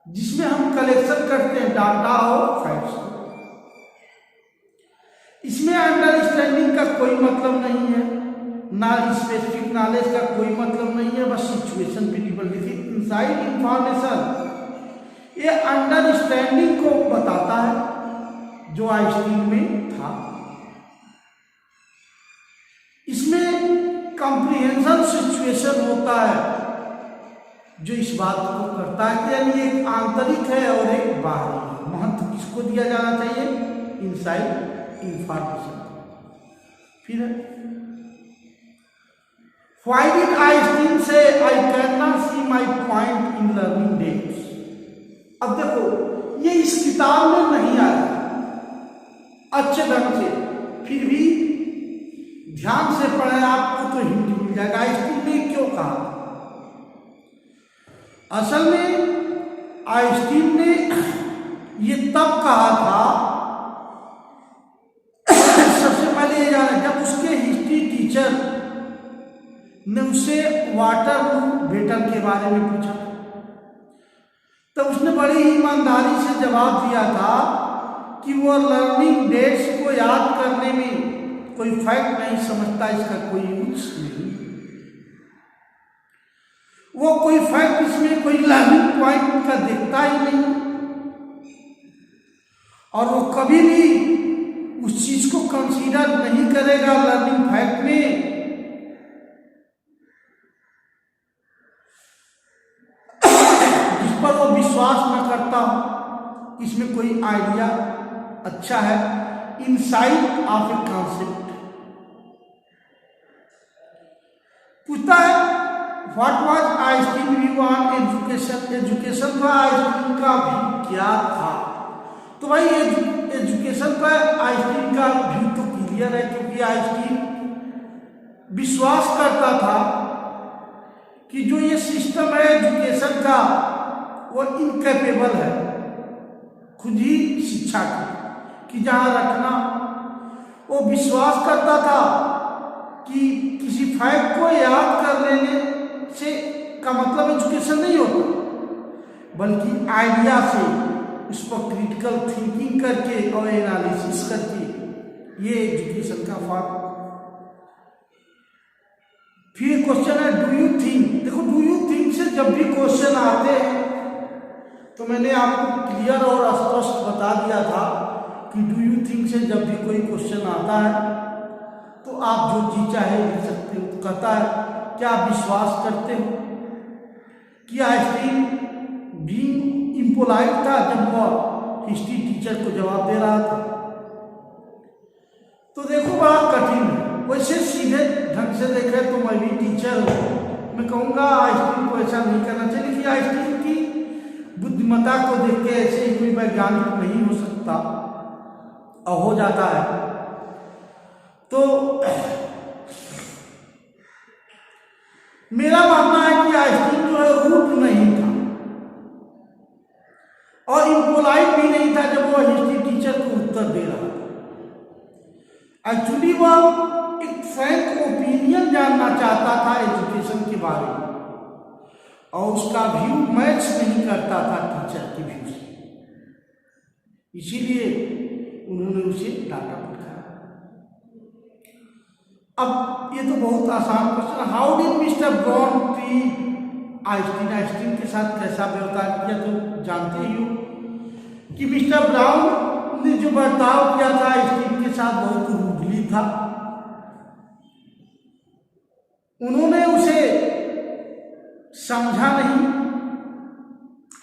जिसमें हम कलेक्शन करते हैं डाटा और फैक्ट्स। इसमें अंडरस्टैंडिंग का कोई मतलब नहीं है, ना स्पेसिफिक नॉलेज का कोई मतलब नहीं है, बस सिचुएशन पे डिपेंड। इनसाइड इंफॉर्मेशन ये अंडरस्टैंडिंग को बताता है जो आइंस्टीन में था। इसमें कंप्रीहेंशन सिचुएशन होता है जो इस बात को करता है कि यानी एक आंतरिक है और एक बाहरी है। महत्व किसको दिया जाना चाहिए, इनसाइड इंफॉर्मेशन। फिर why did Einstein say I can not see my point in learning dates. अब देखो ये इस किताब में नहीं आया अच्छे ढंग से, फिर भी ध्यान से पढ़े आपको तो हिंट मिल जाएगा आइंस्टीन ने क्यों कहा। असल में आइंस्टीन ने ये तब कहा था, सबसे पहले ये जाना जब उसके हिस्ट्री टीचर ने उससे वाटर बेटर के बारे में पूछा, तब उसने बड़ी ईमानदारी से जवाब दिया था कि वो लर्निंग डेट्स को याद करने में कोई फैक्ट नहीं समझता, इसका कोई यूज नहीं। वो कोई फैक्ट इसमें कोई लर्निंग पॉइंट का देखता ही नहीं, और वो कभी भी उस चीज को कंसीडर नहीं करेगा लर्निंग फैक्ट में। जिस पर वो विश्वास न करता हो इसमें कोई आइडिया अच्छा है, इनसाइट ऑफ ए कॉन्सेप्ट। पूछता है what was Einstein view on education, education पर आइंस्टीन का व्यू क्या था। तो भाई एजुकेशन पर आइंस्टीन का व्यू तो क्लियर है, क्योंकि आइंस्टीन विश्वास करता था कि जो ये सिस्टम है एजुकेशन का वो इनकैपेबल है खुद ही शिक्षा की जहाँ रखना। वो विश्वास करता था कि किसी फैक्ट को याद कर लेने से का मतलब एजुकेशन नहीं होता, बल्कि आइडिया से उस पर क्रिटिकल थिंकिंग करके और एनालिसिस करके ये एजुकेशन का फॉर्म। फिर क्वेश्चन है डू यू थिंक। देखो डू यू थिंक से जब भी क्वेश्चन आते हैं तो मैंने आपको क्लियर और स्पष्ट बता दिया था कि डू यू थिंक से जब भी कोई क्वेश्चन आता है तो आप जो जी चाहे लिख सकते हो। तो कहता है क्या आप विश्वास करते हो कि आइंस्टीन बीइंग इम्पोलाइट था जब वह हिस्ट्री टीचर को जवाब दे रहा था। तो देखो बड़ा कठिन है, वैसे सीधे ढंग से देखे तो मैं भी टीचर हूँ, मैं कहूँगा आइंस्टीन को ऐसा नहीं करना चाहिए, लेकिन आइंस्टीन की बुद्धिमत्ता को देख के ऐसे ही कोई वैज्ञानिक नहीं हो सकता और हो जाता है। तो मेरा मानना है कि आइंस्टीन जो है रूट नहीं था और इम्पोलाइट भी नहीं था जब वो हिस्ट्री टीचर को उत्तर दे रहा था। एक्चुअली वह एक फ्रैंक ओपिनियन जानना चाहता था एजुकेशन के बारे में, और उसका व्यू मैच नहीं करता था टीचर के व्यू से, इसीलिए उन्होंने उसे डांटा पड़ता। अब ये तो बहुत आसान question, how did mister brown treat Einstein. Einstein के साथ कैसा व्यवहार किया तो जानते ही हो कि मिस्टर ब्राउन ने जो बर्ताव किया था आइंस्टीन के साथ बहुत रूडली था। उन्होंने उसे समझा नहीं,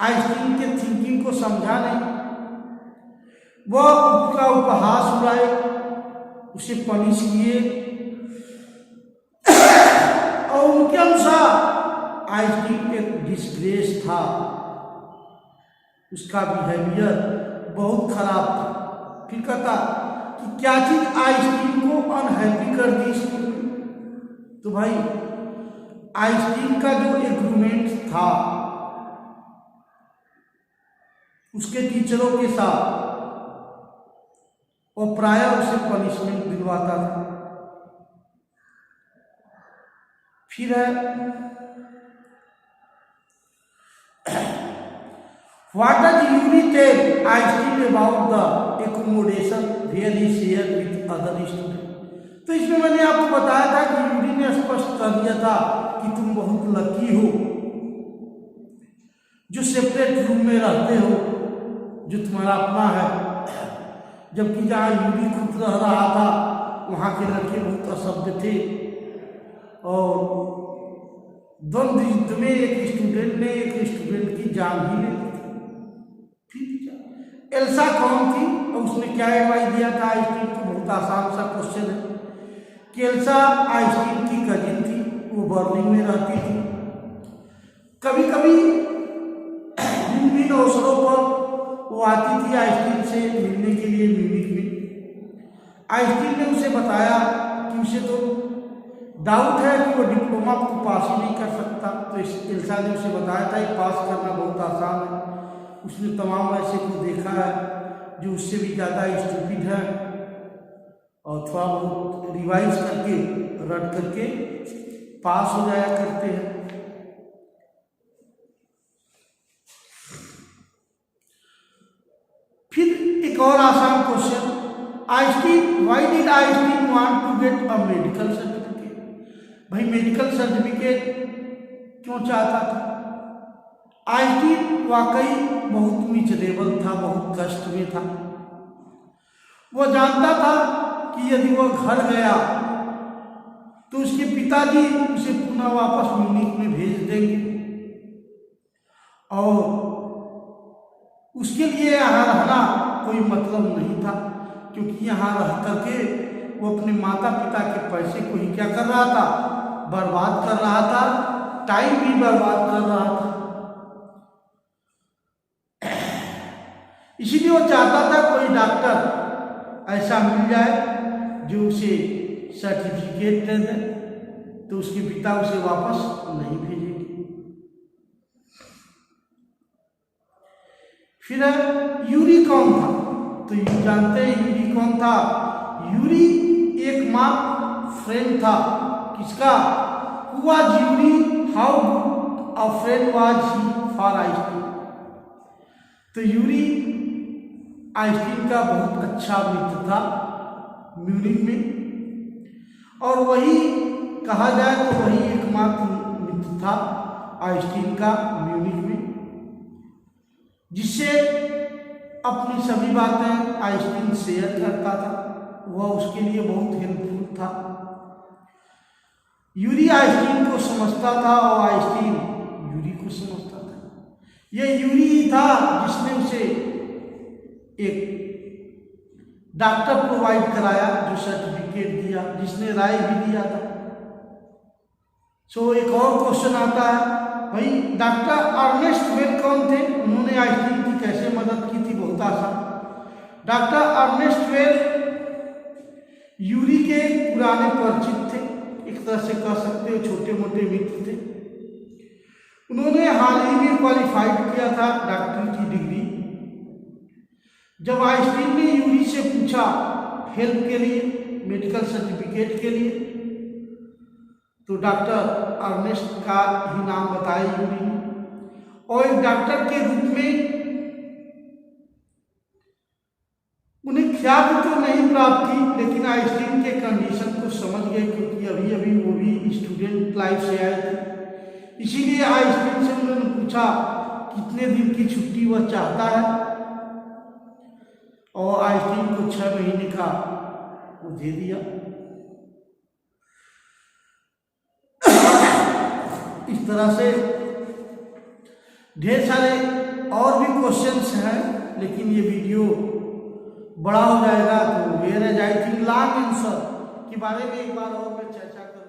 आइंस्टीन के थिंकिंग को समझा नहीं, वह उसका उपहास उड़ाए, उसे पनिश किए, और उनके अनुसार आइंस्टीन एक डिस्ग्रेस था, उसका बिहेवियर बहुत खराब था। फिर कहता कि क्या चीज आइंस्टीन को अनहैप्पी कर दी स्कूल में। तो भाई आइंस्टीन का जो एग्रीमेंट था उसके टीचरों के साथ, और प्राय उसे पनिशमेंट दिलवाता था। फिर है what does Yuri tell Einstein about the accommodation where he share with other student. तो इसमें मैंने आपको बताया था कि यूरी ने स्पष्ट कर दिया था कि तुम बहुत लकी हो जो सेपरेट रूम में रहते हो, जो तुम्हारा अपना है, जबकि जहाँ यूरी खुद रह रहा था वहाँ के लड़के बहुत असभ्य थे, और द्वंद्व युद्ध में एक स्टूडेंट ने एक स्टूडेंट की जान ही ले ली थी। एल्सा कौन थी और उसने क्या एडवाइस दिया था आइंस्टीन को। बहुत आसान सा क्वेश्चन है कि एल्सा आइंस्टीन की कजिन थी, वो बर्लिन में रहती थी। कभी कभी भिन्न भिन्न अवसरों पर वो आती थी आइंस्टीन से मिलने के लिए म्यूनिख में। आइंस्टीन ने उसे बताया कि उसे तो डाउट है कि वो डिप्लोमा को पास ही नहीं कर सकता। तो एल्सा ने उसे बताया था कि पास करना बहुत आसान है। उसने तमाम ऐसे को देखा है जो उससे भी ज़्यादा स्टूपिड है और थोड़ा बहुत रिवाइज करके रट करके पास हो जाया करते हैं। फिर एक और आसान question, Einstein why did Einstein want to get a medical certificate. भाई मेडिकल सर्टिफिकेट क्यों चाहता था? आइंस्टीन वाकई बहुत मिजरेबल था, बहुत कष्ट में था। वो जानता था कि यदि वो घर गया तो उसके पिताजी उसे पुनः वापस म्यूनिख में भेज देंगे और उसके लिए यहाँ रहना कोई मतलब नहीं था, क्योंकि यहाँ रह करके वो अपने माता पिता के पैसे को ही क्या कर रहा था? बर्बाद कर रहा था, टाइम भी बर्बाद कर रहा था। इसीलिए वो चाहता था कोई डॉक्टर ऐसा मिल जाए जो उसे सर्टिफिकेट दे दे, तो उसके पिता उसे वापस नहीं भेजेंगे। फिर यूरी कौन था? तो ये जानते हैं यूरी कौन था? यूरी एक मार्क फ्रेंड था। किसका? Who was Yuri? How good a friend was he for Einstein? तो यूरी आइंस्टीन का बहुत अच्छा मित्र था म्यूनिख में, और वही कहा जाए तो वही एकमात्र मित्र था आइंस्टीन का म्यूनिख में, जिससे अपनी सभी बातें आइंस्टीन शेयर करता था। वह उसके लिए बहुत हेल्पफुल था। यूरी आइंस्टीन को समझता था और आइंस्टीन यूरी को समझता था। यह यूरी ही था जिसने उसे एक डॉक्टर प्रोवाइड कराया, जो सर्टिफिकेट दिया, जिसने राय भी दिया था। सो एक और क्वेश्चन आता है, भाई डॉक्टर अर्नेस्ट वेल कौन थे? उन्होंने आइंस्टीन की कैसे मदद की थी? बहुत आसान। डॉक्टर अर्नेस्ट वेल यूरी के पुराने परिचित थे, एक तरह से कह सकते हो छोटे मोटे मित्र थे। उन्होंने हाल ही में क्वालिफाइड किया था डॉक्टरी की डिग्री। जब आइंस्टीन ने यूरी से पूछा हेल्प के लिए, मेडिकल सर्टिफिकेट के लिए, तो डॉक्टर अर्नेस्ट का ही नाम बताया यूरी ने, और एक डॉक्टर के रूप में उन्हें ख्याति तो नहीं प्राप्त थी, लेकिन आइंस्टीन के कंडीशन को समझ गए, क्योंकि अभी अभी वो भी स्टूडेंट लाइफ से आए थे। इसीलिए आइंस्टीन से उन्होंने पूछा कितने दिन की छुट्टी वह चाहता है, और आइंस्टीन को 6 महीने का वो दे दिया। इस तरह से ढेर सारे और भी क्वेश्चंस हैं, लेकिन ये वीडियो बड़ा हो जाएगा, तो whereas I think long answer के बारे में एक बार और मैं चर्चा करूँ।